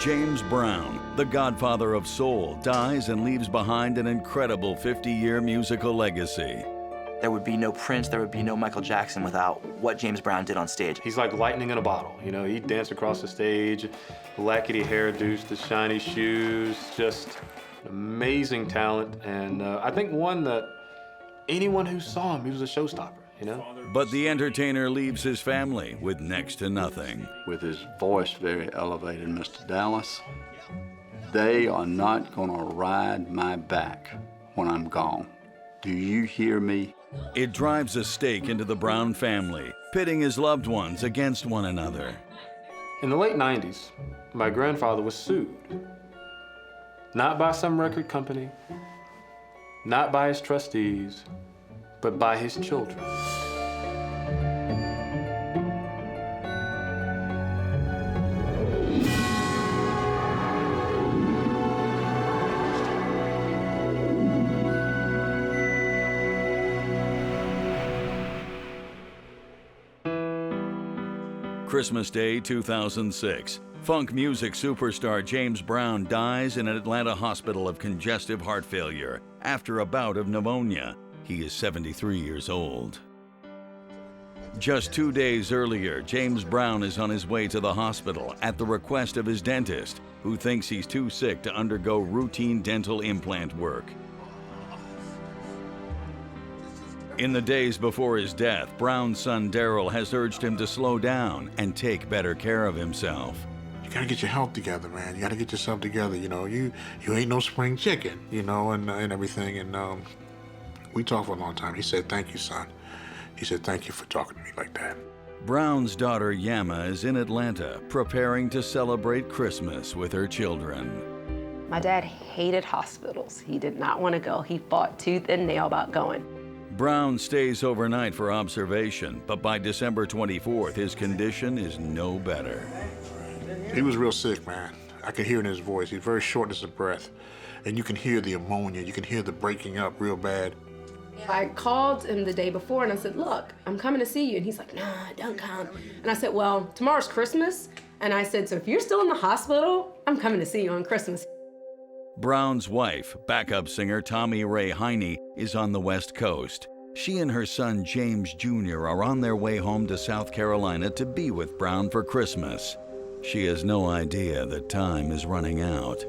James Brown, the godfather of soul, dies and leaves behind an incredible 50-year musical legacy. There would be no Prince, there would be no Michael Jackson without what James Brown did on stage. He's like lightning in a bottle. You know, he'd dance across the stage, blackety hairdos, the shiny shoes, just amazing talent. And I think one that anyone who saw him, he was a showstopper, you know? But the entertainer leaves his family with next to nothing. With his voice very elevated, Mr. Dallas, they are not gonna ride my back when I'm gone. Do you hear me? It drives a stake into the Brown family, pitting his loved ones against one another. In the late 90s, my grandfather was sued. Not by some record company, not by his trustees, but by his children. Christmas Day 2006. Funk music superstar James Brown dies in an Atlanta hospital of congestive heart failure after a bout of pneumonia. He is 73 years old. Just 2 days earlier, James Brown is on his way to the hospital at the request of his dentist, who thinks he's too sick to undergo routine dental implant work. In the days before his death, Brown's son Daryl has urged him to slow down and take better care of himself. You gotta get your health together, man. You gotta get yourself together. You know, you ain't no spring chicken, you know, and everything. And we talked for a long time. He said, "Thank you, son." He said, "Thank you for talking to me like that." Brown's daughter Yama is in Atlanta, preparing to celebrate Christmas with her children. My dad hated hospitals. He did not want to go. He fought tooth and nail about going. Brown stays overnight for observation, but by December 24th, his condition is no better. He was real sick, man. I could hear in his voice. He's very shortness of breath. And you can hear the ammonia. You can hear the breaking up real bad. I called him the day before and I said, "Look, I'm coming to see you." And he's like, "Nah, don't come." And I said, "Well, tomorrow's Christmas." And I said, "So if you're still in the hospital, I'm coming to see you on Christmas." Brown's wife, backup singer Tommy Ray Heiny, is on the West Coast. She and her son James Jr. are on their way home to South Carolina to be with Brown for Christmas. She has no idea that time is running out.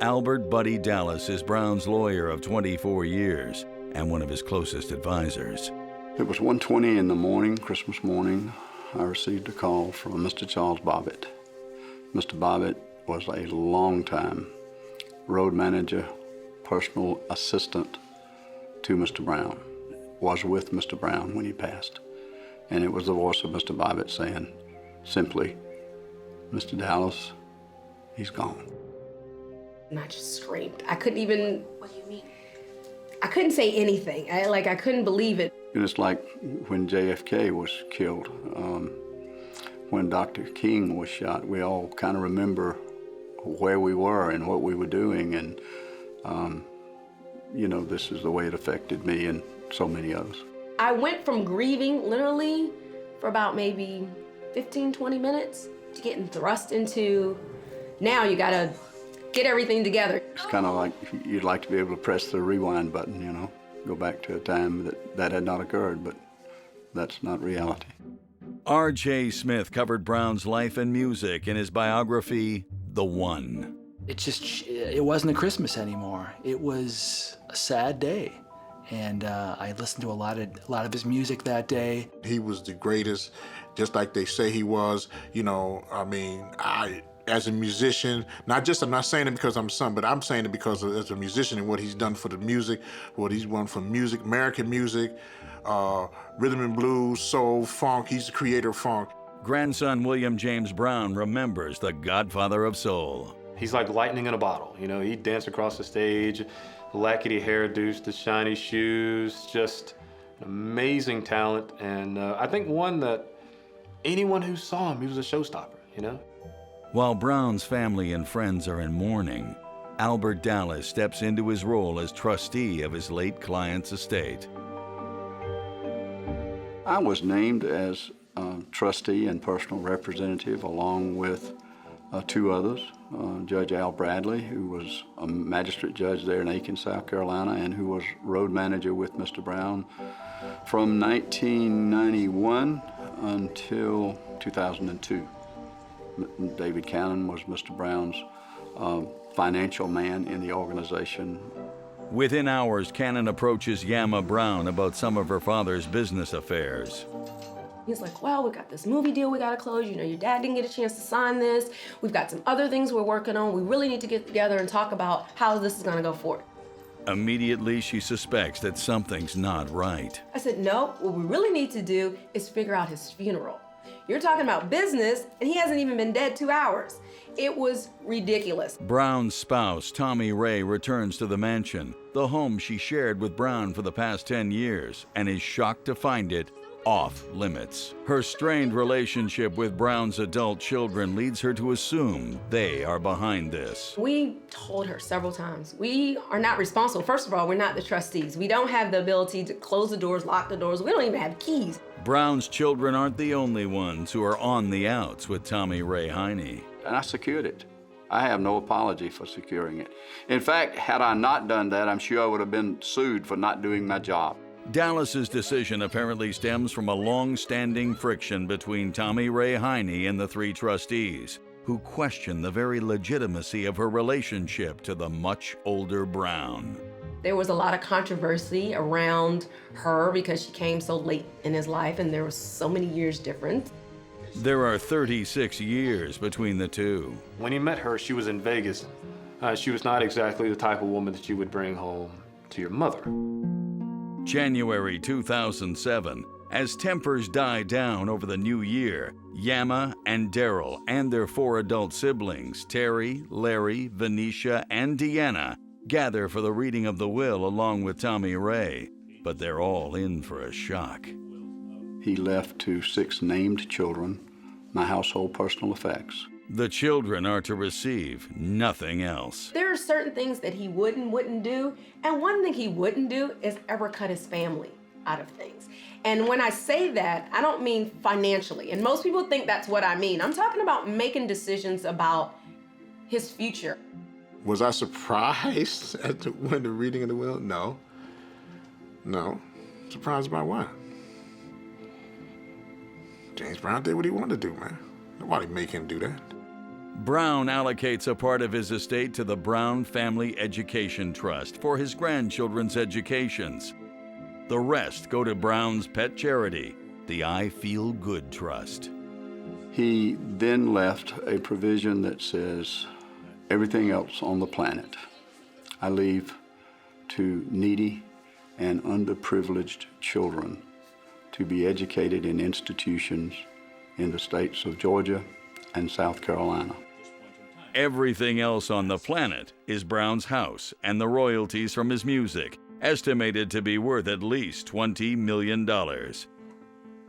Albert Buddy Dallas is Brown's lawyer of 24 years and one of his closest advisors. It was 1:20 in the morning, Christmas morning. I received a call from Mr. Charles Bobbitt. Mr. Bobbitt was a long-time road manager, personal assistant to Mr. Brown, was with Mr. Brown when he passed. And it was the voice of Mr. Bobbitt saying simply, "Mr. Dallas, he's gone." And I just screamed. I couldn't even, what do you mean? I couldn't say anything. I couldn't believe it. And it's like when JFK was killed, when Dr. King was shot, we all kind of remember where we were and what we were doing, and you know, this is the way it affected me and so many others. I went from grieving literally for about maybe 15, 20 minutes to getting thrust into, now you gotta get everything together. It's kind of like you'd like to be able to press the rewind button, you know, go back to a time that had not occurred, but that's not reality. R.J. Smith covered Brown's life and music in his biography, The One. It wasn't a Christmas anymore. It was a sad day. And I listened to a lot of his music that day. He was the greatest, just like they say he was. You know, I mean, as a musician, I'm not saying it because I'm son, but I'm saying it because as a musician and what he's done for the music, what he's done for music, American music, rhythm and blues, soul, funk. He's the creator of funk. Grandson William James Brown remembers the godfather of soul. He's like lightning in a bottle. You know, he'd dance across the stage, blackety hairdos, the shiny shoes, just amazing talent. And I think one that anyone who saw him, he was a showstopper, you know? While Brown's family and friends are in mourning, Albert Dallas steps into his role as trustee of his late client's estate. I was named as trustee and personal representative, along with two others, Judge Al Bradley, who was a magistrate judge there in Aiken, South Carolina, and who was road manager with Mr. Brown from 1991 until 2002. David Cannon was Mr. Brown's financial man in the organization. Within hours, Cannon approaches Yama Brown about some of her father's business affairs. He's like, well, we got this movie deal we gotta close. You know, your dad didn't get a chance to sign this. We've got some other things we're working on. We really need to get together and talk about how this is gonna go forward. Immediately, she suspects that something's not right. I said, no, what we really need to do is figure out his funeral. You're talking about business, and he hasn't even been dead 2 hours. It was ridiculous. Brown's spouse, Tommy Ray, returns to the mansion, the home she shared with Brown for the past 10 years, and is shocked to find it off limits. Her strained relationship with Brown's adult children leads her to assume they are behind this. We told her several times, we are not responsible. First of all, we're not the trustees. We don't have the ability to close the doors, lock the doors. We don't even have keys. Brown's children aren't the only ones who are on the outs with Tommy Ray Heiny. And I secured it. I have no apology for securing it. In fact, had I not done that, I'm sure I would have been sued for not doing my job. Dallas's decision apparently stems from a long-standing friction between Tommy Ray Heiny and the three trustees, who question the very legitimacy of her relationship to the much older Brown. There was a lot of controversy around her because she came so late in his life and there was so many years difference. There are 36 years between the two. When he met her, she was in Vegas. She was not exactly the type of woman that you would bring home to your mother. January 2007, as tempers die down over the new year, Yama and Daryl and their 4 adult siblings, Terry, Larry, Venetia, and Deanna, gather for the reading of the will along with Tommy Ray, but they're all in for a shock. He left to 6 named children my household personal effects. The children are to receive nothing else. There are certain things that he wouldn't do, and one thing he wouldn't do is ever cut his family out of things. And when I say that, I don't mean financially, and most people think that's what I mean. I'm talking about making decisions about his future. Was I surprised when the reading of the will? No. No. Surprised by what? James Brown did what he wanted to do, man. Nobody make him do that. Brown allocates a part of his estate to the Brown Family Education Trust for his grandchildren's educations. The rest go to Brown's pet charity, the I Feel Good Trust. He then left a provision that says, everything else on the planet I leave to needy and underprivileged children to be educated in institutions in the states of Georgia and South Carolina. Everything else on the planet is Brown's house and the royalties from his music, estimated to be worth at least $20 million.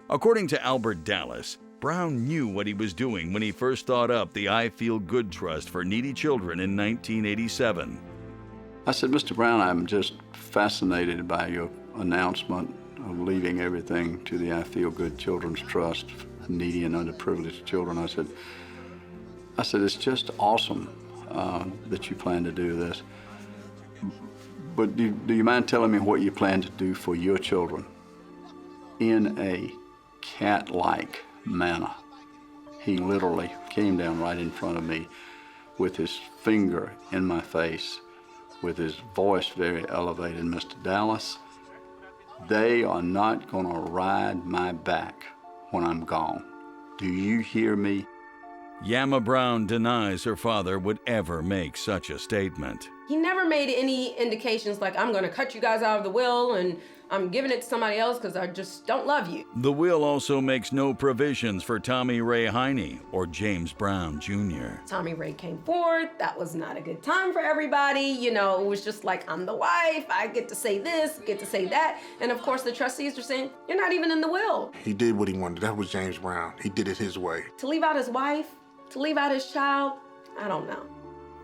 According to Albert Dallas, Brown knew what he was doing when he first thought up the I Feel Good Trust for needy children in 1987. I said, Mr. Brown, I'm just fascinated by your announcement of leaving everything to the I Feel Good Children's Trust, needy and underprivileged children. I said, it's just awesome that you plan to do this. But do you mind telling me what you plan to do for your children? In a cat-like manner. He literally came down right in front of me with his finger in my face, with his voice very elevated. Mr. Dallas, they are not gonna ride my back when I'm gone. Do you hear me? Yama Brown denies her father would ever make such a statement. He never made any indications like, I'm gonna cut you guys out of the will and I'm giving it to somebody else because I just don't love you. The will also makes no provisions for Tommy Ray Heiny or James Brown Jr. Tommy Ray came forward. That was not a good time for everybody. You know, it was just like, I'm the wife. I get to say this, get to say that. And of course, the trustees are saying, you're not even in the will. He did what he wanted. That was James Brown. He did it his way. To leave out his wife, to leave out his child, I don't know.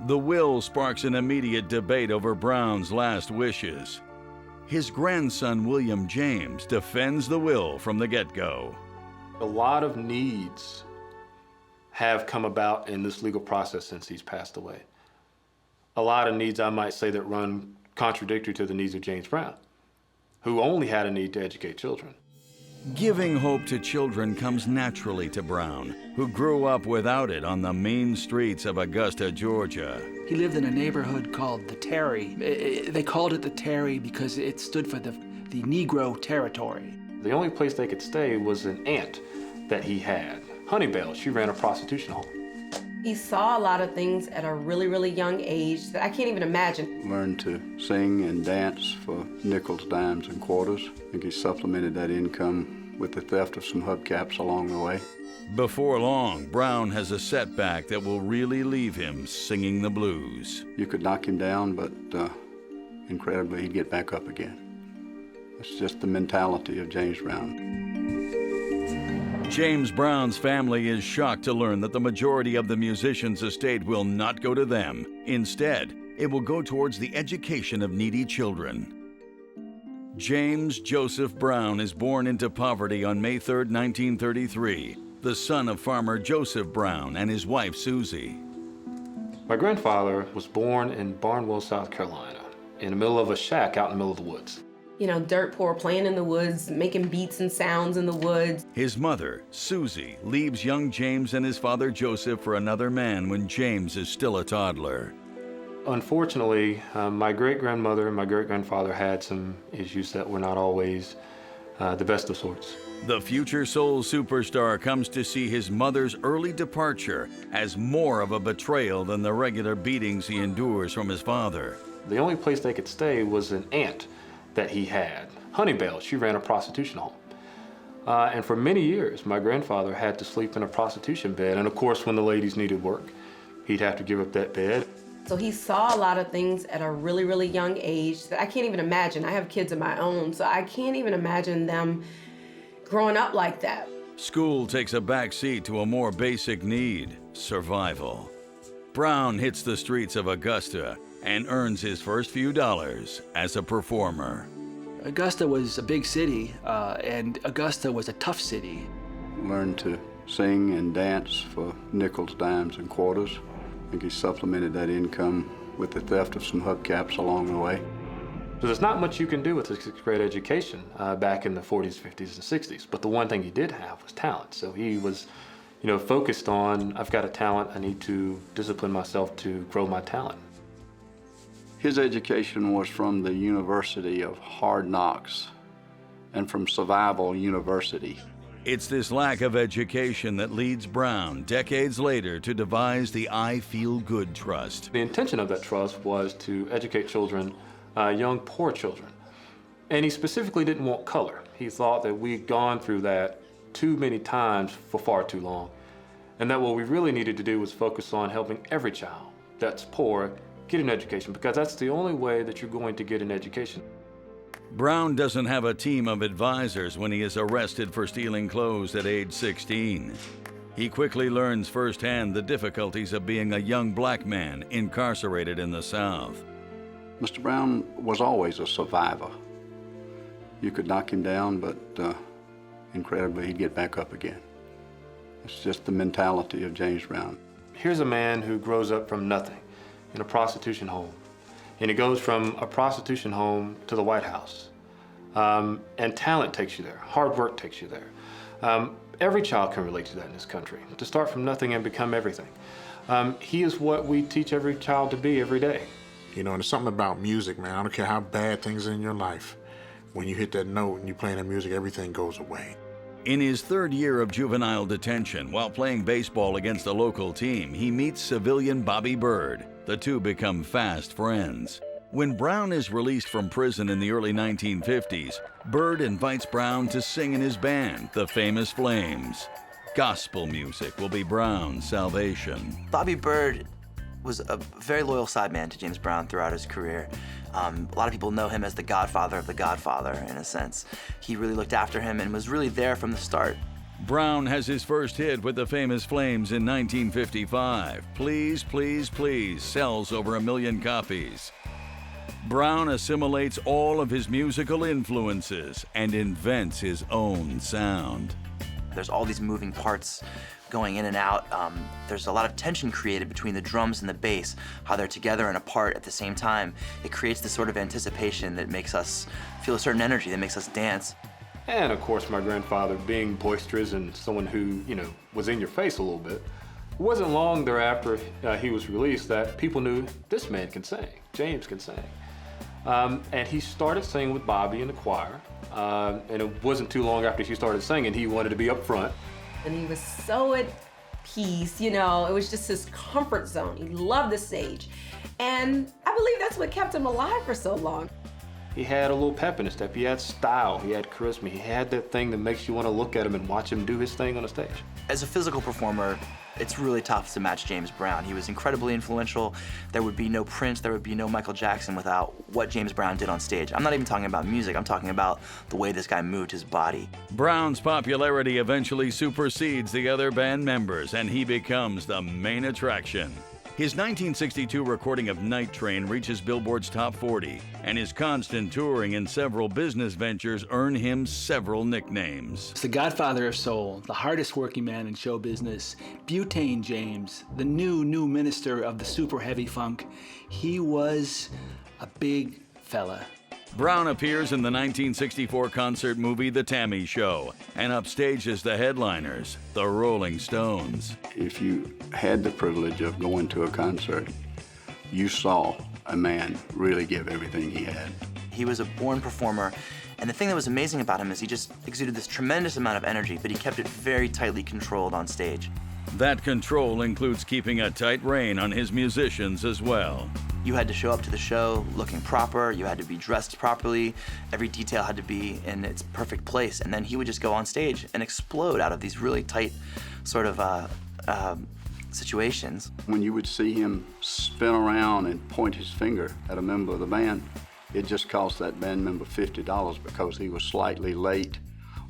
The will sparks an immediate debate over Brown's last wishes. His grandson, William James, defends the will from the get-go. A lot of needs have come about in this legal process since he's passed away. A lot of needs, I might say, that run contradictory to the needs of James Brown, who only had a need to educate children. Giving hope to children comes naturally to Brown, who grew up without it on the mean streets of Augusta, Georgia. He lived in a neighborhood called the Terry. They called it the Terry because it stood for the Negro territory. The only place they could stay was an aunt that he had. Honeybell, she ran a prostitution home. He saw a lot of things at a really, really young age that I can't even imagine. Learned to sing and dance for nickels, dimes, and quarters. I think he supplemented that income with the theft of some hubcaps along the way. Before long, Brown has a setback that will really leave him singing the blues. You could knock him down, but incredibly, he'd get back up again. It's just the mentality of James Brown. James Brown's family is shocked to learn that the majority of the musician's estate will not go to them. Instead, it will go towards the education of needy children. James Joseph Brown is born into poverty on May 3, 1933, the son of farmer Joseph Brown and his wife Susie. My grandfather was born in Barnwell, South Carolina, in the middle of a shack out in the middle of the woods. You know, dirt poor, playing in the woods, making beats and sounds in the woods. His mother, Susie, leaves young James and his father Joseph for another man when James is still a toddler. Unfortunately, my great-grandmother and my great-grandfather had some issues that were not always the best of sorts. The future soul superstar comes to see his mother's early departure as more of a betrayal than the regular beatings he endures from his father. The only place they could stay was an aunt that he had. Honeybell, she ran a prostitution home. And for many years, my grandfather had to sleep in a prostitution bed. And of course, when the ladies needed work, he'd have to give up that bed. So he saw a lot of things at a really, really young age that I can't even imagine. I have kids of my own, so I can't even imagine them growing up like that. School takes a back seat to a more basic need, survival. Brown hits the streets of Augusta and earns his first few dollars as a performer. Augusta was a big city, and Augusta was a tough city. Learned to sing and dance for nickels, dimes, and quarters. I think he supplemented that income with the theft of some hubcaps along the way. So there's not much you can do with a sixth grade education back in the 40s, 50s, and 60s. But the one thing he did have was talent. So he was, focused on, I've got a talent, I need to discipline myself to grow my talent. His education was from the University of Hard Knocks and from Survival University. It's this lack of education that leads Brown, decades later, to devise the I Feel Good Trust. The intention of that trust was to educate children, young poor children. And he specifically didn't want color. He thought that we'd gone through that too many times for far too long. And that what we really needed to do was focus on helping every child that's poor get an education, because that's the only way that you're going to get an education. Brown doesn't have a team of advisors when he is arrested for stealing clothes at age 16. He quickly learns firsthand the difficulties of being a young black man incarcerated in the South. Mr. Brown was always a survivor. You could knock him down, but incredibly, he'd get back up again. It's just the mentality of James Brown. Here's a man who grows up from nothing in a prostitution home. And he goes from a prostitution home to the White House. And talent takes you there. Hard work takes you there. Every child can relate to that in this country, to start from nothing and become everything. He is what we teach every child to be every day. And there's something about music, man. I don't care how bad things are in your life. When you hit that note and you play that music, everything goes away. In his third year of juvenile detention, while playing baseball against a local team, he meets civilian Bobby Bird. The two become fast friends. When Brown is released from prison in the early 1950s, Bird invites Brown to sing in his band, the Famous Flames. Gospel music will be Brown's salvation. Bobby Bird was a very loyal sideman to James Brown throughout his career. A lot of people know him as the godfather of the godfather, in a sense. He really looked after him and was really there from the start. Brown has his first hit with the Famous Flames in 1955. Please, Please, Please sells over 1 million copies. Brown assimilates all of his musical influences and invents his own sound. There's all these moving parts going in and out. There's a lot of tension created between the drums and the bass, how they're together and apart at the same time. It creates this sort of anticipation that makes us feel a certain energy, that makes us dance. And of course, my grandfather being boisterous and someone who, was in your face a little bit. It wasn't long thereafter he was released that people knew this man can sing, James can sing. And he started singing with Bobby in the choir. And it wasn't too long after he started singing, he wanted to be up front. And he was so at peace, it was just his comfort zone. He loved the stage. And I believe that's what kept him alive for so long. He had a little pep in his step. He had style, he had charisma. He had that thing that makes you want to look at him and watch him do his thing on the stage. As a physical performer, it's really tough to match James Brown. He was incredibly influential. There would be no Prince, there would be no Michael Jackson without what James Brown did on stage. I'm not even talking about music, I'm talking about the way this guy moved his body. Brown's popularity eventually supersedes the other band members, and he becomes the main attraction. His 1962 recording of Night Train reaches Billboard's top 40, and his constant touring and several business ventures earn him several nicknames. It's the godfather of soul, the hardest working man in show business, Butane James, the new minister of the super heavy funk. He was a big fella. Brown appears in the 1964 concert movie The Tammy Show and upstages the headliners, the Rolling Stones. If you had the privilege of going to a concert, you saw a man really give everything he had. He was a born performer, and the thing that was amazing about him is he just exuded this tremendous amount of energy, but he kept it very tightly controlled on stage. That control includes keeping a tight rein on his musicians as well. You had to show up to the show looking proper, you had to be dressed properly, every detail had to be in its perfect place, and then he would just go on stage and explode out of these really tight sort of situations. When you would see him spin around and point his finger at a member of the band, it just cost that band member $50 because he was slightly late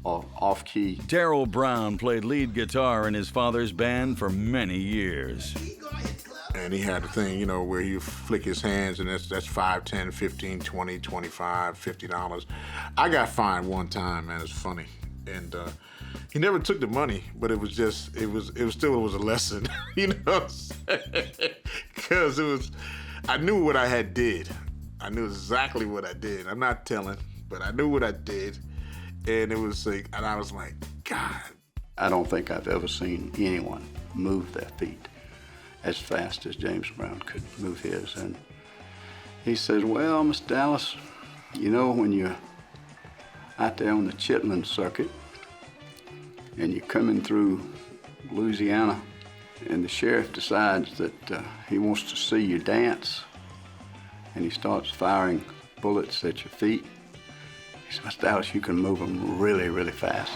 or off-key. Darrell Brown played lead guitar in his father's band for many years. And he had the thing, where you flick his hands, and that's $5, $10, $15, $20, $25, $50. I got fined one time, man. It's funny, and he never took the money, but it was still a lesson, because I knew what I had did. I knew exactly what I did. I'm not telling, but I knew what I did, and it was like, and I was like, God. I don't think I've ever seen anyone move their feet as fast as James Brown could move his. And he says, well, Miss Dallas, when you're out there on the Chitlin circuit and you're coming through Louisiana and the sheriff decides that he wants to see you dance and he starts firing bullets at your feet, he says, Miss Dallas, you can move them really, really fast.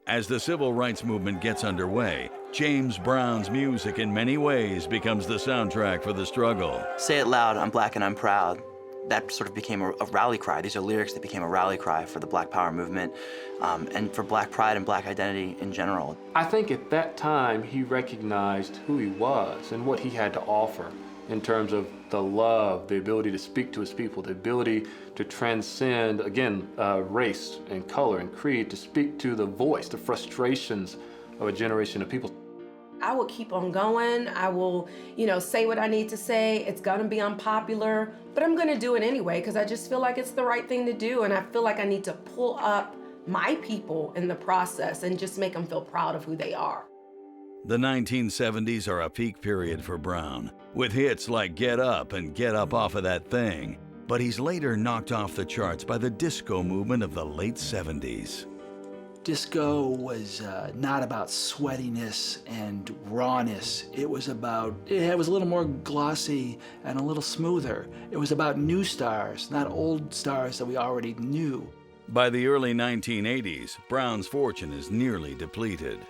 As the civil rights movement gets underway, James Brown's music in many ways becomes the soundtrack for the struggle. Say it loud, I'm black and I'm proud. That sort of became a rally cry. These are lyrics that became a rally cry for the Black Power movement and for Black pride and Black identity in general. I think at that time he recognized who he was and what he had to offer in terms of the love, the ability to speak to his people, the ability to transcend, again, race and color and creed, to speak to the voice, the frustrations of a generation of people. I will keep on going. I will, say what I need to say. It's gonna be unpopular, but I'm gonna do it anyway because I just feel like it's the right thing to do, and I feel like I need to pull up my people in the process and just make them feel proud of who they are. The 1970s are a peak period for Brown, with hits like Get Up and Get Up Off of That Thing, but he's later knocked off the charts by the disco movement of the late 70s. Disco was not about sweatiness and rawness. It was a little more glossy and a little smoother. It was about new stars, not old stars that we already knew. By the early 1980s, Brown's fortune is nearly depleted.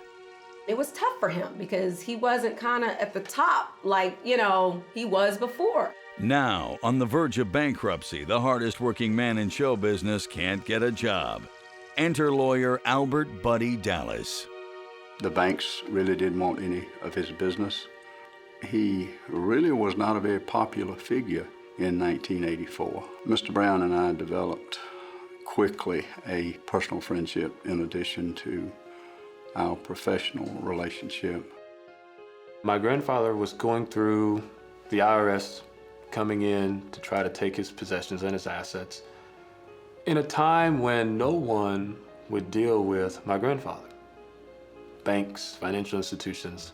It was tough for him because he wasn't kind of at the top like, he was before. Now, on the verge of bankruptcy, the hardest working man in show business can't get a job. Enter lawyer Albert Buddy Dallas. The banks really didn't want any of his business. He really was not a very popular figure in 1984. Mr. Brown and I developed quickly a personal friendship in addition to our professional relationship. My grandfather was going through the IRS, coming in to try to take his possessions and his assets in a time when no one would deal with my grandfather. Banks, financial institutions.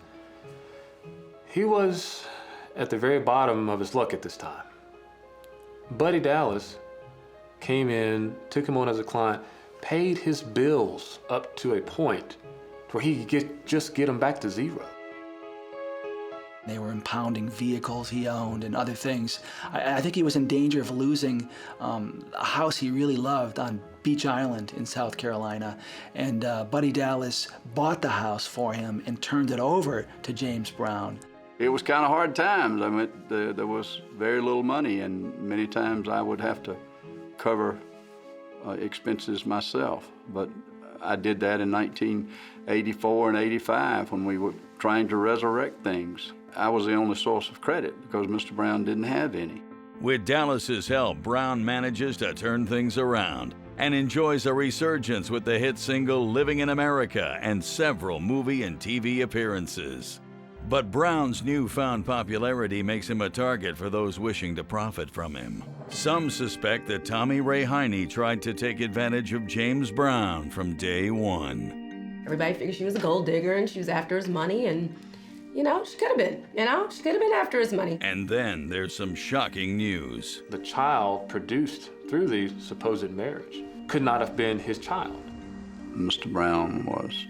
He was at the very bottom of his luck at this time. Buddy Dallas came in, took him on as a client, paid his bills up to a point where he could just get them back to zero. They were impounding vehicles he owned and other things. I think he was in danger of losing a house he really loved on Beach Island in South Carolina. And Buddy Dallas bought the house for him and turned it over to James Brown. It was kind of hard times. I mean, there was very little money, and many times I would have to cover expenses myself. But I did that in 1984 and 85 when we were trying to resurrect things. I was the only source of credit because Mr. Brown didn't have any. With Dallas's help, Brown manages to turn things around and enjoys a resurgence with the hit single Living in America and several movie and TV appearances. But Brown's newfound popularity makes him a target for those wishing to profit from him. Some suspect that Tommy Ray Heiny tried to take advantage of James Brown from day one. Everybody figured she was a gold digger and she was after his money, and she could have been, she could have been after his money. And then there's some shocking news. The child produced through the supposed marriage could not have been his child. Mr. Brown was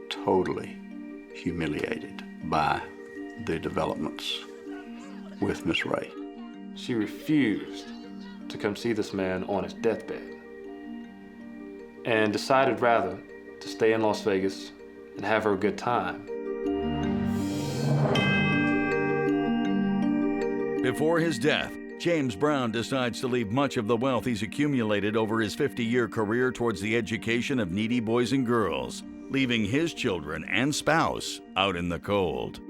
totally humiliated by the developments with Miss Ray. She refused to come see this man on his deathbed and decided rather to stay in Las Vegas and have her a good time. Before his death, James Brown decides to leave much of the wealth he's accumulated over his 50-year career towards the education of needy boys and girls, leaving his children and spouse out in the cold.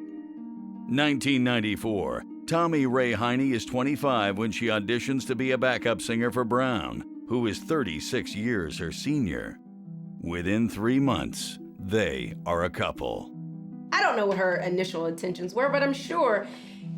1994, Tommy Ray Heiny is 25 when she auditions to be a backup singer for Brown, who is 36 years her senior. Within 3 months, they are a couple. I don't know what her initial intentions were, but I'm sure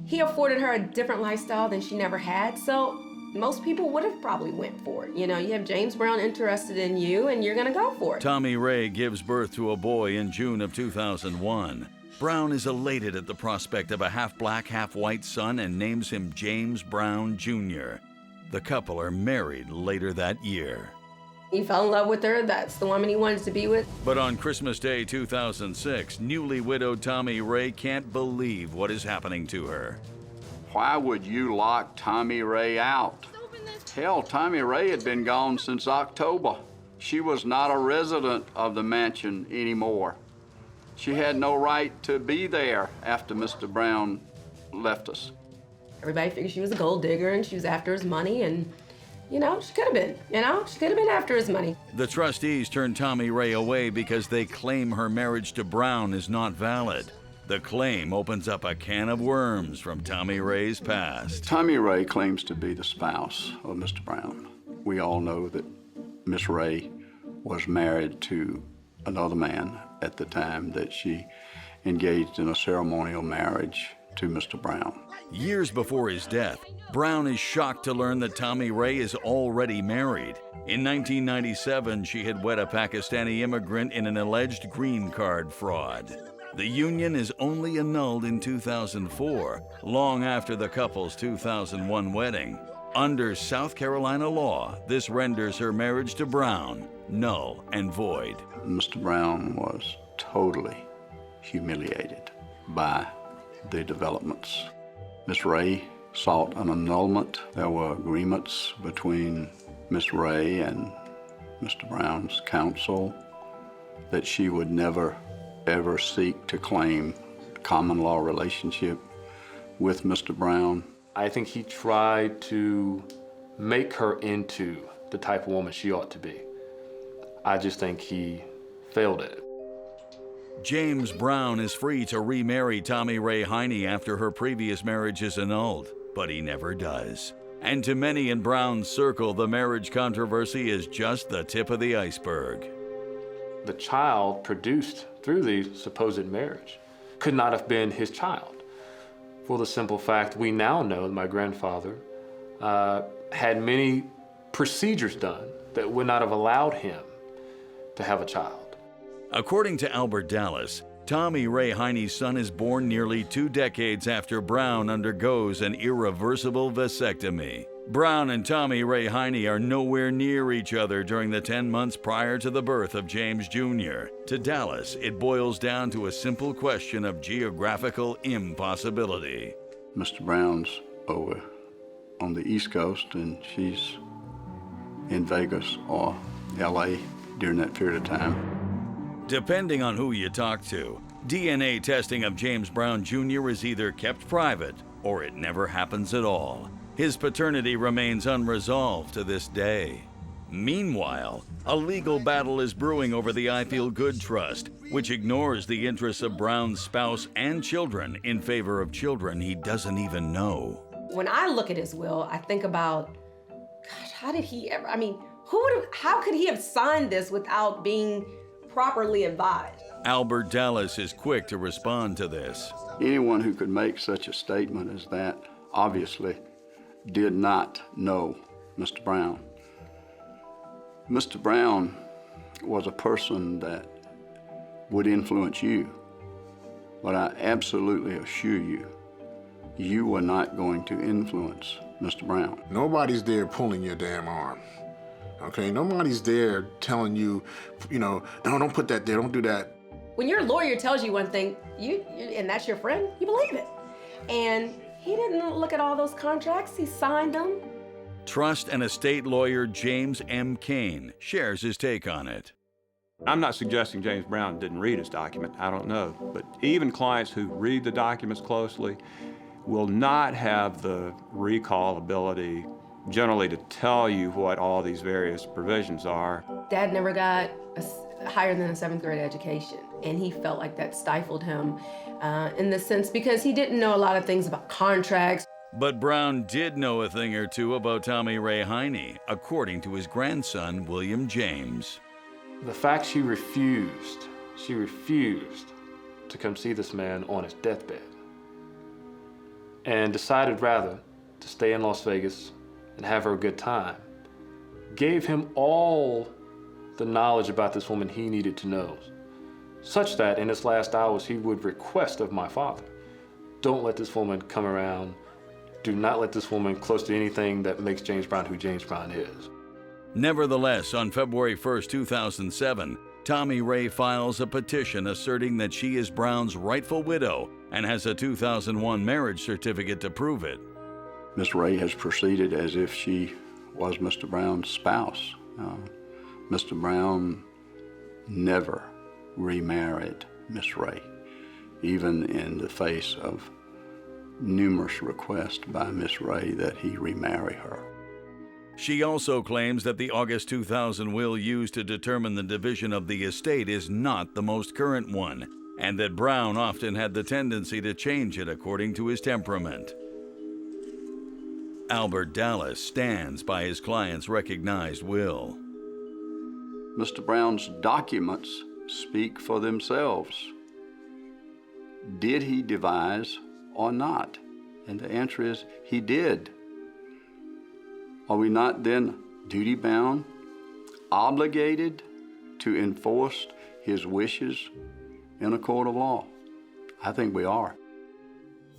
he afforded her a different lifestyle than she never had, so most people would have probably went for it. You have James Brown interested in you, and you're gonna go for it. Tommy Ray gives birth to a boy in June of 2001. Brown is elated at the prospect of a half-black, half-white son and names him James Brown Jr. The couple are married later that year. He fell in love with her. That's the woman he wanted to be with. But on Christmas Day 2006, newly widowed Tommy Ray can't believe what is happening to her. Why would you lock Tommy Ray out? Hell, Tommy Ray had been gone since October. She was not a resident of the mansion anymore. She had no right to be there after Mr. Brown left us. Everybody figured she was a gold digger and she was after his money, and she could have been, she could have been after his money. The trustees turn Tommy Ray away because they claim her marriage to Brown is not valid. The claim opens up a can of worms from Tommy Ray's past. Tommy Ray claims to be the spouse of Mr. Brown. We all know that Miss Ray was married to another man at the time that she engaged in a ceremonial marriage to Mr. Brown. Years before his death, Brown is shocked to learn that Tommy Ray is already married. In 1997, she had wed a Pakistani immigrant in an alleged green card fraud. The union is only annulled in 2004, long after the couple's 2001 wedding. Under South Carolina law, this renders her marriage to Brown null and void. Mr. Brown was totally humiliated by the developments. Miss Ray sought an annulment. There were agreements between Miss Ray and Mr. Brown's counsel that she would never, ever seek to claim a common law relationship with Mr. Brown. I think he tried to make her into the type of woman she ought to be. I just think he failed at it. James Brown is free to remarry Tommy Ray Heiny after her previous marriage is annulled. but he never does. And to many in Brown's circle, the marriage controversy is just the tip of the iceberg. The child produced through the supposed marriage could not have been his child, for the simple fact we now know that my grandfather had many procedures done that would not have allowed him to have a child. According to Albert Dallas, Tommy Ray Heiny's son is born nearly 2 decades after Brown undergoes an irreversible vasectomy. Brown and Tommy Ray Heiny are nowhere near each other during the 10 months prior to the birth of James Jr. To Dallas, it boils down to a simple question of geographical impossibility. Mr. Brown's over on the East Coast, and she's in Vegas or LA during that period of time. Depending on who you talk to, DNA testing of James Brown Jr. is either kept private or it never happens at all. His paternity remains unresolved to this day. Meanwhile, a legal battle is brewing over the I Feel Good Trust, which ignores the interests of Brown's spouse and children in favor of children he doesn't even know. When I look at his will, I think about, gosh, how did he ever, how could he have signed this without being properly advised? Albert Dallas is quick to respond to this. Anyone who could make such a statement as that obviously did not know Mr. Brown. Mr. Brown was a person that would influence you, but I absolutely assure you, you were not going to influence Mr. Brown. Nobody's there pulling your damn arm. Okay, nobody's there telling you, no, don't put that there, don't do that. When your lawyer tells you one thing, and that's your friend, you believe it. And he didn't look at all those contracts, he signed them. Trust and estate lawyer James M. Kane shares his take on it. I'm not suggesting James Brown didn't read his document, I don't know. But even clients who read the documents closely will not have the recall ability generally to tell you what all these various provisions are. Dad never got higher than a 7th grade education, and he felt like that stifled him in the sense because he didn't know a lot of things about contracts. But Brown did know a thing or two about Tommy Ray Heiny, according to his grandson, William James. The fact she refused to come see this man on his deathbed and decided rather to stay in Las Vegas and have her a good time, gave him all the knowledge about this woman he needed to know, such that in his last hours he would request of my father, don't let this woman come around, do not let this woman close to anything that makes James Brown who James Brown is. Nevertheless, on February 1st, 2007, Tommy Ray files a petition asserting that she is Brown's rightful widow and has a 2001 marriage certificate to prove it. Miss Ray has proceeded as if she was Mr. Brown's spouse. Mr. Brown never remarried Miss Ray, even in the face of numerous requests by Miss Ray that he remarry her. She also claims that the August 2000 will used to determine the division of the estate is not the most current one, and that Brown often had the tendency to change it according to his temperament. Albert Dallas stands by his client's recognized will. Mr. Brown's documents speak for themselves. Did he devise or not? And the answer is he did. Are we not then duty-bound, obligated to enforce his wishes in a court of law? I think we are.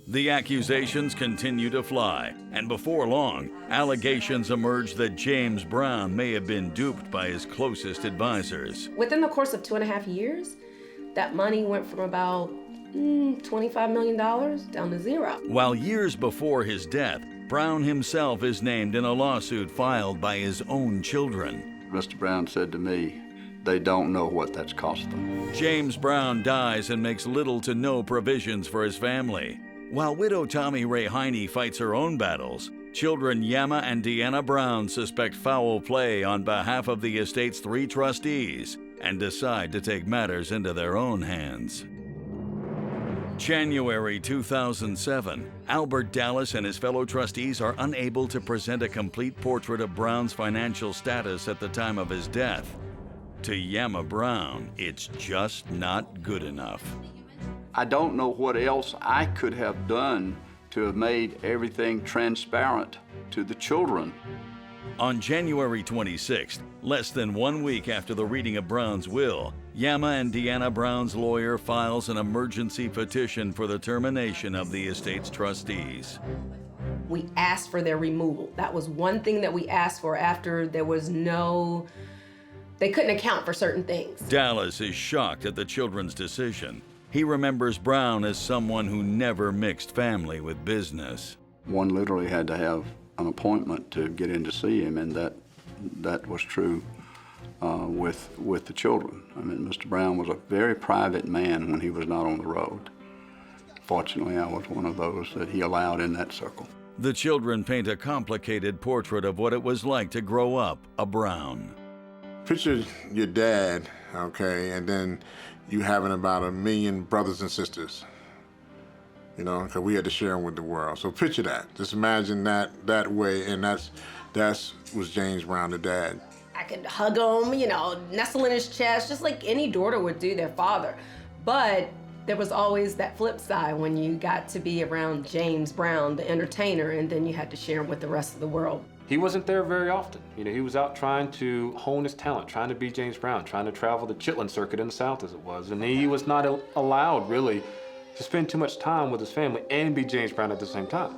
The accusations continue to fly, and before long, allegations emerge that James Brown may have been duped by his closest advisors. Within the course of 2.5 years, that money went from about $25 million down to zero. While years before his death, Brown himself is named in a lawsuit filed by his own children. Mr. Brown said to me, they don't know what that's cost them. James Brown dies and makes little to no provisions for his family. While widow Tommy Ray Heiny fights her own battles, children Yama and Deanna Brown suspect foul play on behalf of the estate's 3 trustees and decide to take matters into their own hands. January 2007, Albert Dallas and his fellow trustees are unable to present a complete portrait of Brown's financial status at the time of his death. To Yama Brown, it's just not good enough. I don't know what else I could have done to have made everything transparent to the children. On January 26th, less than 1 week after the reading of Brown's will, Yama and Deanna Brown's lawyer files an emergency petition for the termination of the estate's trustees. We asked for their removal. That was one thing that we asked for after there was they couldn't account for certain things. Dallas is shocked at the children's decision. He remembers Brown as someone who never mixed family with business. One literally had to have an appointment to get in to see him, and that was true with the children. I mean, Mr. Brown was a very private man when he was not on the road. Fortunately, I was one of those that he allowed in that circle. The children paint a complicated portrait of what it was like to grow up a Brown. Picture your dad, okay, and then you having about 1 million brothers and sisters, you know, because we had to share them with the world. So picture that. Just imagine that way, and that was James Brown, the dad. I could hug him, you know, nestle in his chest, just like any daughter would do their father. But there was always that flip side when you got to be around James Brown, the entertainer, and then you had to share him with the rest of the world. He wasn't there very often. You know, he was out trying to hone his talent, trying to be James Brown, trying to travel the Chitlin circuit in the South as it was. And he was not allowed really to spend too much time with his family and be James Brown at the same time.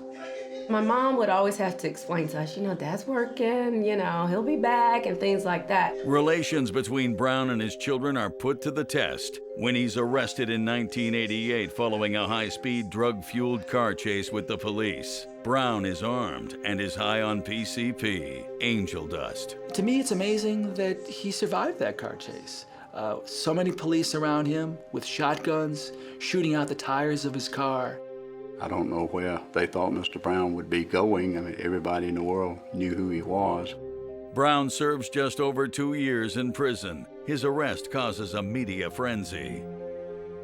My mom would always have to explain to us, you know, Dad's working, you know, he'll be back and things like that. Relations between Brown and his children are put to the test when he's arrested in 1988 following a high-speed, drug-fueled car chase with the police. Brown is armed and is high on PCP, angel dust. To me, it's amazing that he survived that car chase. So many police around him with shotguns, shooting out the tires of his car. I don't know where they thought Mr. Brown would be going. I mean, everybody in the world knew who he was. Brown serves just over 2 years in prison. His arrest causes a media frenzy.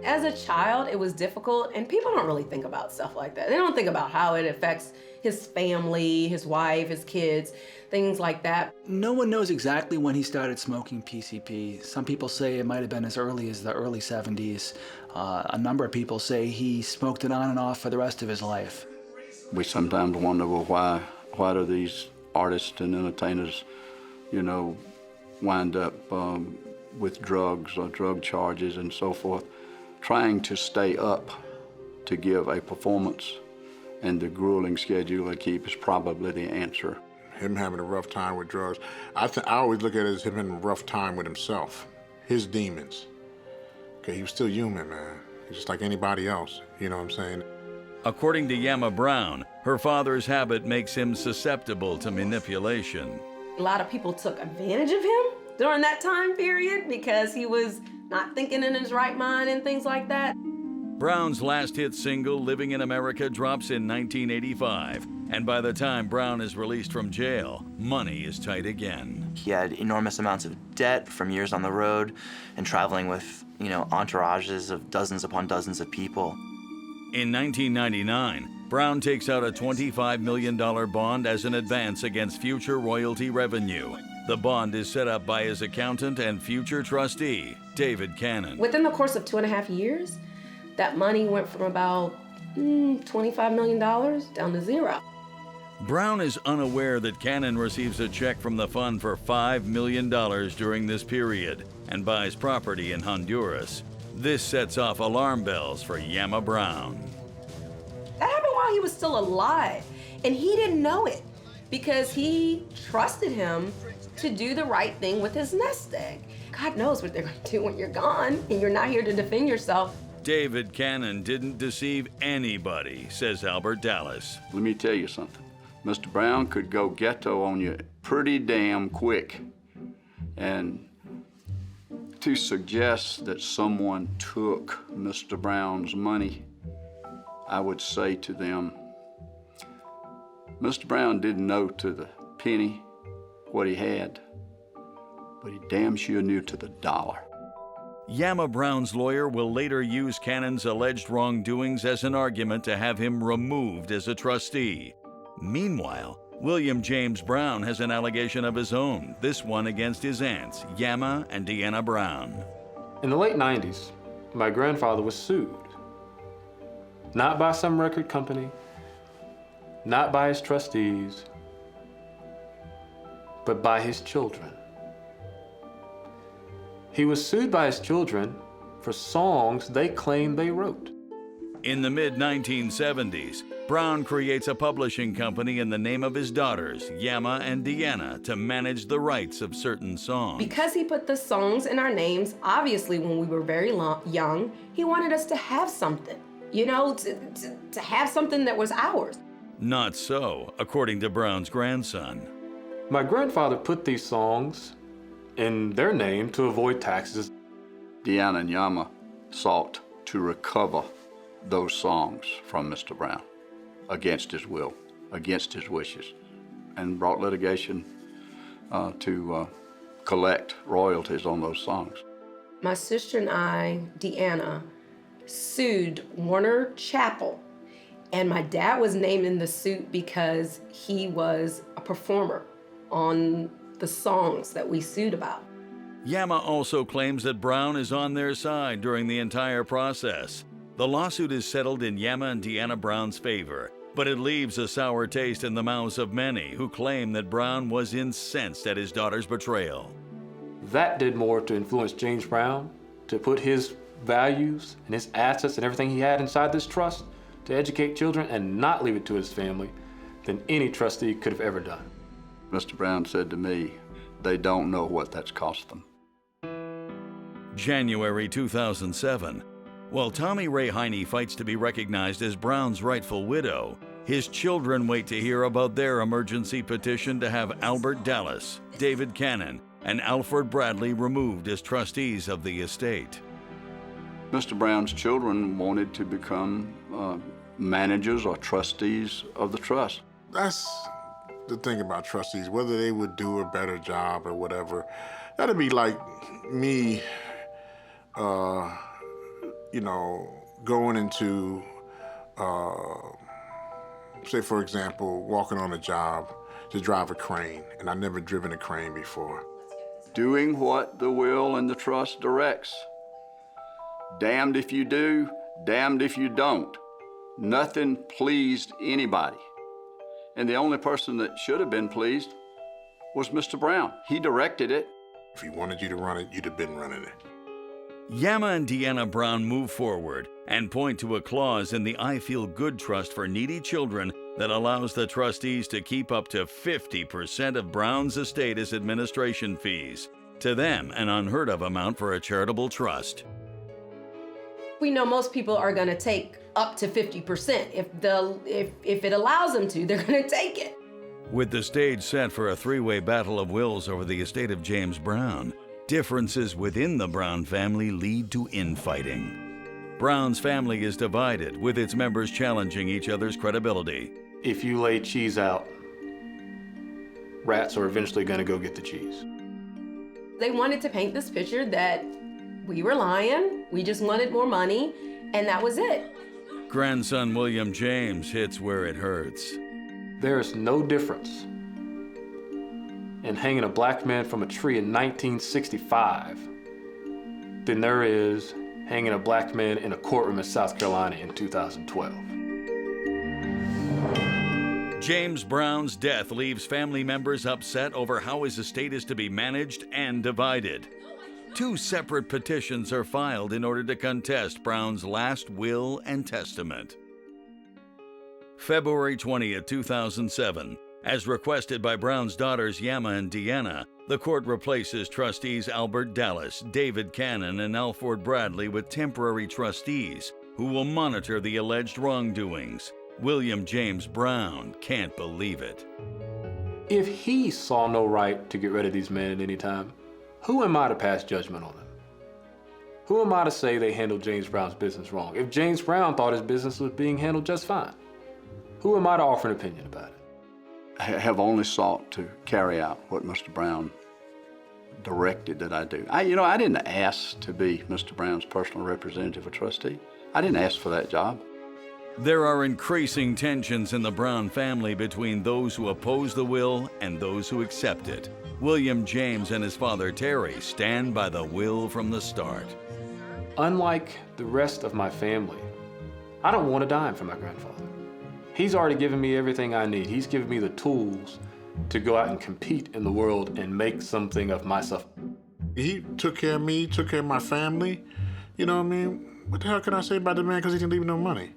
As a child, it was difficult, and people don't really think about stuff like that. They don't think about how it affects his family, his wife, his kids, things like that. No one knows exactly when he started smoking PCP. Some people say it might have been as early as the early 70s. A number of people say he smoked it on and off for the rest of his life. We sometimes wonder, well, why do these artists and entertainers, you know, wind up with drugs or drug charges and so forth? Trying to stay up to give a performance and the grueling schedule they keep is probably the answer. Him having a rough time with drugs, I always look at it as him having a rough time with himself, his demons. Okay, he was still human, man. He's just like anybody else, you know what I'm saying? According to Yama Brown, her father's habit makes him susceptible to manipulation. A lot of people took advantage of him during that time period because he was not thinking in his right mind and things like that. Brown's last hit single, Living in America, drops in 1985. And by the time Brown is released from jail, money is tight again. He had enormous amounts of debt from years on the road and traveling with, you know, entourages of dozens upon dozens of people. In 1999, Brown takes out a $25 million bond as an advance against future royalty revenue. The bond is set up by his accountant and future trustee, David Cannon. Within the course of 2.5 years, that money went from about $25 million down to zero. Brown is unaware that Cannon receives a check from the fund for $5 million during this period and buys property in Honduras. This sets off alarm bells for Yama Brown. That happened while he was still alive, and he didn't know it because he trusted him to do the right thing with his nest egg. God knows what they're going to do when you're gone and you're not here to defend yourself. David Cannon didn't deceive anybody, says Albert Dallas. Let me tell you something. Mr. Brown could go ghetto on you pretty damn quick. And to suggest that someone took Mr. Brown's money, I would say to them, Mr. Brown didn't know to the penny what he had, but he damn sure knew to the dollar. Yama Brown's lawyer will later use Cannon's alleged wrongdoings as an argument to have him removed as a trustee. Meanwhile, William James Brown has an allegation of his own, this one against his aunts, Yama and Deanna Brown. In the late 90s, my grandfather was sued. Not by some record company, not by his trustees, but by his children. He was sued by his children for songs they claimed they wrote. In the mid-1970s, Brown creates a publishing company in the name of his daughters, Yama and Deanna, to manage the rights of certain songs. Because he put the songs in our names, obviously when we were very young, he wanted us to have something, you know, to have something that was ours. Not so, according to Brown's grandson. My grandfather put these songs in their name to avoid taxes. Deanna and Yama sought to recover those songs from Mr. Brown against his will, against his wishes, and brought litigation to collect royalties on those songs. My sister and I, Deanna, sued Warner Chappell, and my dad was named in the suit because he was a performer on the songs that we sued about. Yama also claims that Brown is on their side during the entire process. The lawsuit is settled in Yama and Deanna Brown's favor, but it leaves a sour taste in the mouths of many who claim that Brown was incensed at his daughter's betrayal. That did more to influence James Brown to put his values and his assets and everything he had inside this trust to educate children and not leave it to his family than any trustee could have ever done. Mr. Brown said to me, they don't know what that's cost them. January 2007. While Tommy Ray Heiny fights to be recognized as Brown's rightful widow, his children wait to hear about their emergency petition to have Albert Dallas, David Cannon, and Alfred Bradley removed as trustees of the estate. Mr. Brown's children wanted to become managers or trustees of the trust. That's the thing about trustees, whether they would do a better job or whatever. That'd be like me, going into, say for example, walking on a job to drive a crane, and I've never driven a crane before. Doing what the will and the trust directs. Damned if you do, damned if you don't. Nothing pleased anybody. And the only person that should have been pleased was Mr. Brown. He directed it. If he wanted you to run it, you'd have been running it. Yama and Deanna Brown move forward and point to a clause in the I Feel Good Trust for Needy Children that allows the trustees to keep up to 50% of Brown's estate as administration fees. To them, an unheard of amount for a charitable trust. We know most people are gonna take up to 50%. If it allows them to, they're gonna take it. With the stage set for a three-way battle of wills over the estate of James Brown, differences within the Brown family lead to infighting. Brown's family is divided, with its members challenging each other's credibility. If you lay cheese out, rats are eventually gonna go get the cheese. They wanted to paint this picture that we were lying, we just wanted more money, and that was it. Grandson William James hits where it hurts. There is no difference in hanging a black man from a tree in 1965 than there is hanging a black man in a courtroom in South Carolina in 2012. James Brown's death leaves family members upset over how his estate is to be managed and divided. Two separate petitions are filed in order to contest Brown's last will and testament. February 20th, 2007. As requested by Brown's daughters Yama and Deanna, the court replaces trustees Albert Dallas, David Cannon, and Alfred Bradley with temporary trustees who will monitor the alleged wrongdoings. William James Brown can't believe it. If he saw no right to get rid of these men at any time, who am I to pass judgment on them? Who am I to say they handled James Brown's business wrong? If James Brown thought his business was being handled just fine, who am I to offer an opinion about it? Have only sought to carry out what Mr. Brown directed that I do. I didn't ask to be Mr. Brown's personal representative or trustee. I didn't ask for that job. There are increasing tensions in the Brown family between those who oppose the will and those who accept it. William James and his father Terry stand by the will from the start. Unlike the rest of my family, I don't want a dime from my grandfather. He's already given me everything I need. He's given me the tools to go out and compete in the world and make something of myself. He took care of me, took care of my family. You know what I mean? What the hell can I say about the man because he didn't leave no money?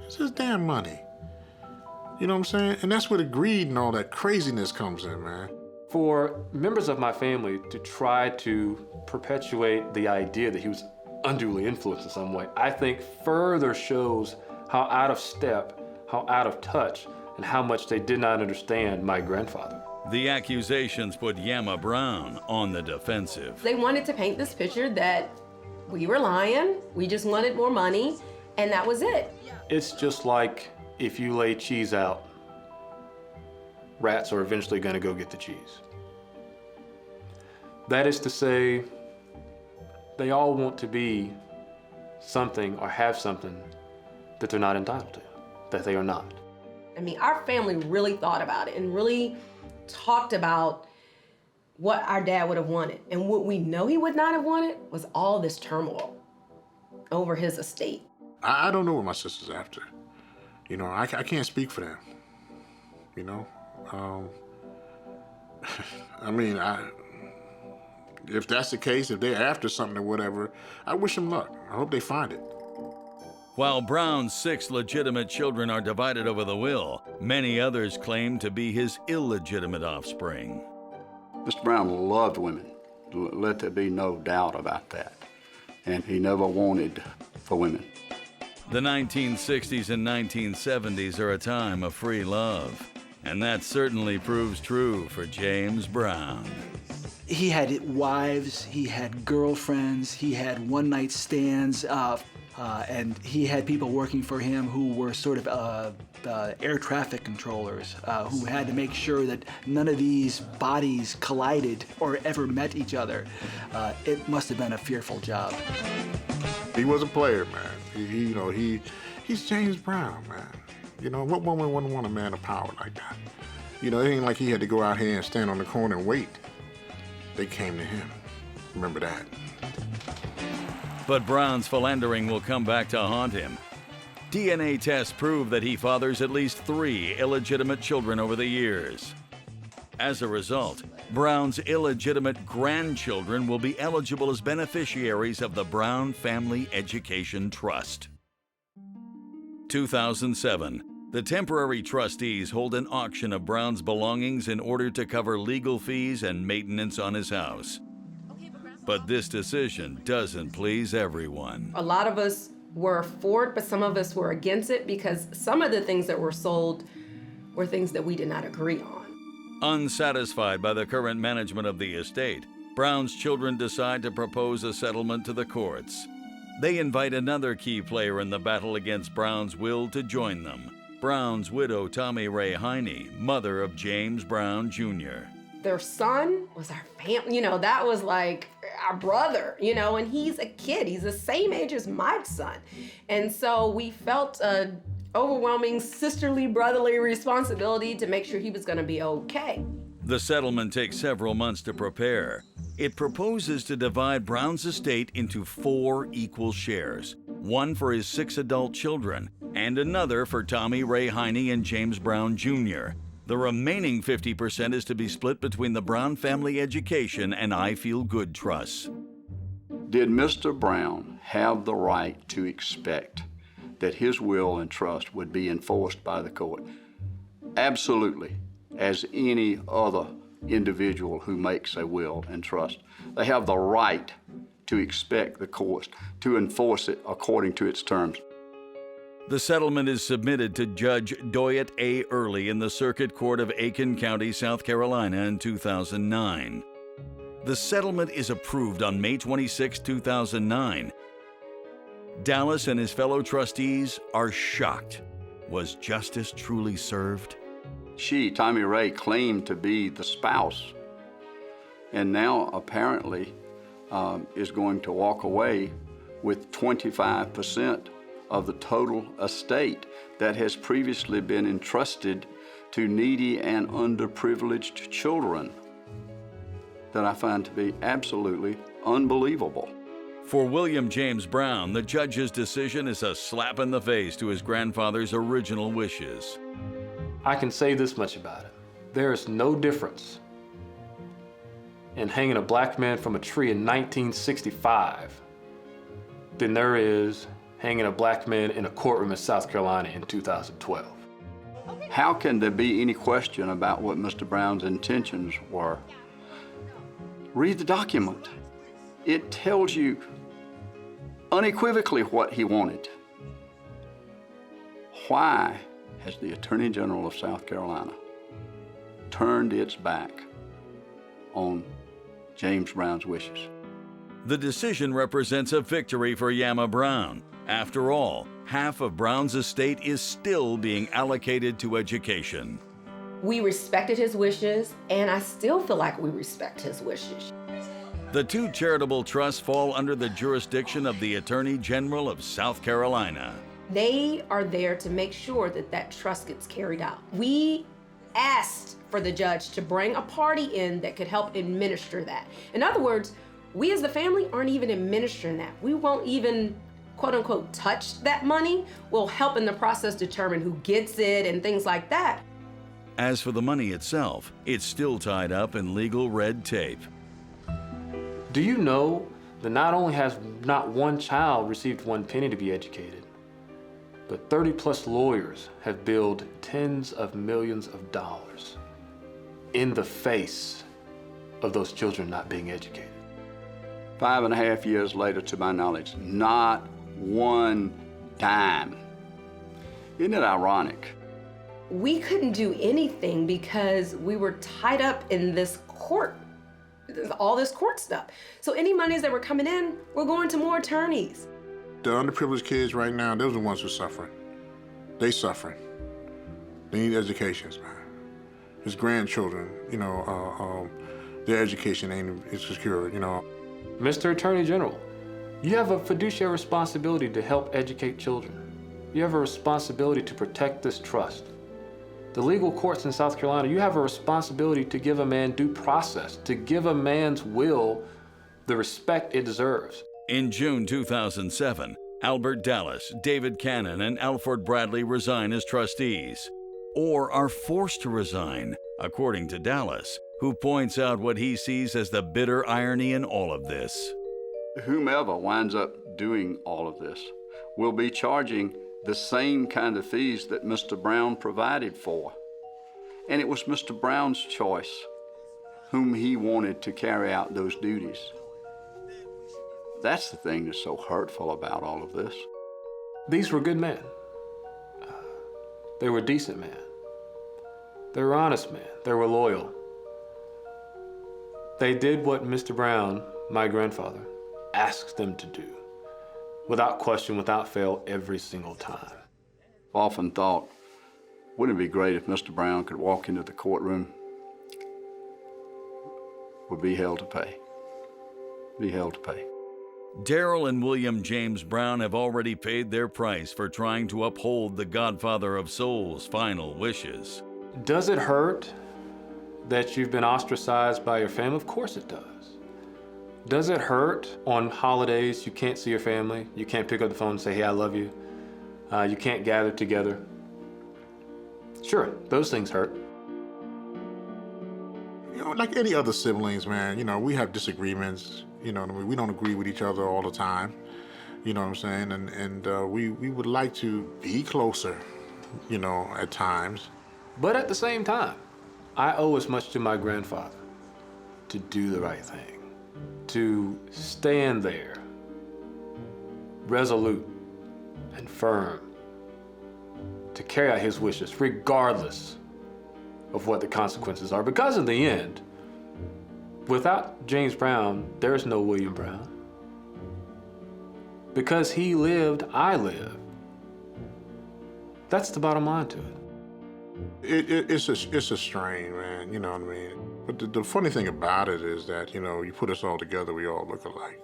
It's his damn money. You know what I'm saying? And that's where the greed and all that craziness comes in, man. For members of my family to try to perpetuate the idea that he was unduly influenced in some way, I think further shows how out of step, how out of touch, and how much they did not understand my grandfather. The accusations put Yama Brown on the defensive. They wanted to paint this picture that we were lying, we just wanted more money, and that was it. It's just like if you lay cheese out, rats are eventually going to go get the cheese. That is to say, they all want to be something or have something that they're not entitled to, that they are not. I mean, our family really thought about it and really talked about what our dad would have wanted. And what we know he would not have wanted was all this turmoil over his estate. I don't know what my sister's after. You know, I can't speak for them. You know? I mean, if that's the case, if they're after something or whatever, I wish them luck. I hope they find it. While Brown's 6 legitimate children are divided over the will, many others claim to be his illegitimate offspring. Mr. Brown loved women. Let there be no doubt about that. And he never wanted for women. The 1960s and 1970s are a time of free love, and that certainly proves true for James Brown. He had wives, he had girlfriends, he had one-night stands, and he had people working for him who were sort of air traffic controllers, who had to make sure that none of these bodies collided or ever met each other. It must have been a fearful job. He was a player, man. He's James Brown, man. You know, what woman wouldn't want a man of power like that? You know, it ain't like he had to go out here and stand on the corner and wait. They came to him. Remember that. But Brown's philandering will come back to haunt him. DNA tests prove that he fathers at least 3 illegitimate children over the years. As a result, Brown's illegitimate grandchildren will be eligible as beneficiaries of the Brown Family Education Trust. 2007, the temporary trustees hold an auction of Brown's belongings in order to cover legal fees and maintenance on his house. But this decision doesn't please everyone. A lot of us were for it, but some of us were against it because some of the things that were sold were things that we did not agree on. Unsatisfied by the current management of the estate, Brown's children decide to propose a settlement to the courts. They invite another key player in the battle against Brown's will to join them, Brown's widow Tommy Ray Heiny, mother of James Brown Jr. Their son was our family, that was like our brother, and he's a kid. He's the same age as my son. And so we felt an overwhelming sisterly, brotherly responsibility to make sure he was gonna be okay. The settlement takes several months to prepare. It proposes to divide Brown's estate into 4 equal shares, one for his 6 adult children, and another for Tommy Ray Heiny and James Brown Jr. The remaining 50% is to be split between the Brown Family Education and I Feel Good trusts. Did Mr. Brown have the right to expect that his will and trust would be enforced by the court? Absolutely, as any other individual who makes a will and trust. They have the right to expect the courts to enforce it according to its terms. The settlement is submitted to Judge Doyet A. Early in the Circuit Court of Aiken County, South Carolina in 2009. The settlement is approved on May 26, 2009. Dallas and his fellow trustees are shocked. Was justice truly served? She, Tommy Ray, claimed to be the spouse and now apparently is going to walk away with 25% of the total estate that has previously been entrusted to needy and underprivileged children, that I find to be absolutely unbelievable. For William James Brown, the judge's decision is a slap in the face to his grandfather's original wishes. I can say this much about it. There is no difference in hanging a black man from a tree in 1965 than there is hanging a black man in a courtroom in South Carolina in 2012. How can there be any question about what Mr. Brown's intentions were? Read the document. It tells you unequivocally what he wanted. Why has the Attorney General of South Carolina turned its back on James Brown's wishes? The decision represents a victory for Yama Brown. After all, half of Brown's estate is still being allocated to education. We respected his wishes, and I still feel like we respect his wishes. The two charitable trusts fall under the jurisdiction of the Attorney General of South Carolina. They are there to make sure that that trust gets carried out. We asked for the judge to bring a party in that could help administer that. In other words, we as the family aren't even administering that. We won't even, quote unquote, touch that money. We'll help in the process determine who gets it and things like that. As for the money itself, it's still tied up in legal red tape. Do you know that not only has not one child received 1 penny to be educated, but 30+ lawyers have billed tens of millions of dollars in the face of those children not being educated? 5.5 years later, to my knowledge, not one dime. Isn't it ironic? We couldn't do anything because we were tied up in this court, all this court stuff. So any monies that were coming in were going to more attorneys. The underprivileged kids right now, those are the ones who are suffering. They suffering. They need educations, man. His grandchildren, their education ain't secure, Mr. Attorney General, you have a fiduciary responsibility to help educate children. You have a responsibility to protect this trust. The legal courts in South Carolina, you have a responsibility to give a man due process, to give a man's will the respect it deserves. In June 2007, Albert Dallas, David Cannon, and Alfred Bradley resign as trustees, or are forced to resign, according to Dallas, who points out what he sees as the bitter irony in all of this. Whomever winds up doing all of this will be charging the same kind of fees that Mr. Brown provided for. And it was Mr. Brown's choice whom he wanted to carry out those duties. That's the thing that's so hurtful about all of this. These were good men. They were decent men. They were honest men. They were loyal. They did what Mr. Brown, my grandfather, asked them to do, without question, without fail, every single time. I've often thought, wouldn't it be great if Mr. Brown could walk into the courtroom, would be held to pay. Be held to pay. Darrell and William James Brown have already paid their price for trying to uphold the Godfather of Soul's final wishes. Does it hurt that you've been ostracized by your family? Of course it does. Does it hurt on holidays you can't see your family? You can't pick up the phone and say, hey, I love you. You can't gather together. Sure, those things hurt. Like any other siblings, man, we have disagreements. We don't agree with each other all the time. You know what I'm saying? And we would like to be closer, at times. But at the same time, I owe as much to my grandfather to do the right thing, to stand there, resolute and firm, to carry out his wishes, regardless of what the consequences are. Because in the end, without James Brown, there's no William Brown. Because he lived, I live. That's the bottom line to it. It's a strain, man, you know what I mean? But the funny thing about it is that, you know, you put us all together, we all look alike.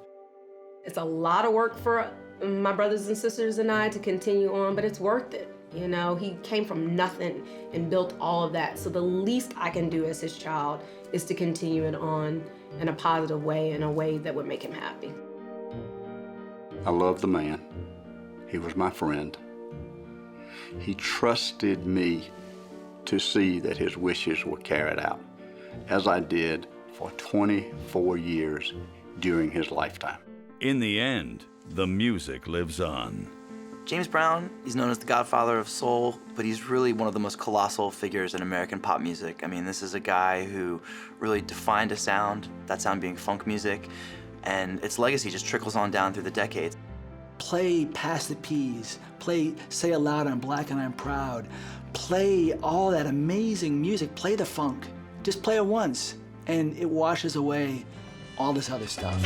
It's a lot of work for my brothers and sisters and I to continue on, but it's worth it. You know, he came from nothing and built all of that. So the least I can do as his child is to continue it on in a positive way, in a way that would make him happy. I love the man. He was my friend. He trusted me to see that his wishes were carried out, as I did for 24 years during his lifetime. In the end, the music lives on. James Brown, he's known as the godfather of soul, but he's really one of the most colossal figures in American pop music. I mean, this is a guy who really defined a sound, that sound being funk music, and its legacy just trickles on down through the decades. Play Pass the Peas, play Say It Loud, I'm Black and I'm Proud, play all that amazing music, play the funk. Just play it once, and it washes away all this other stuff.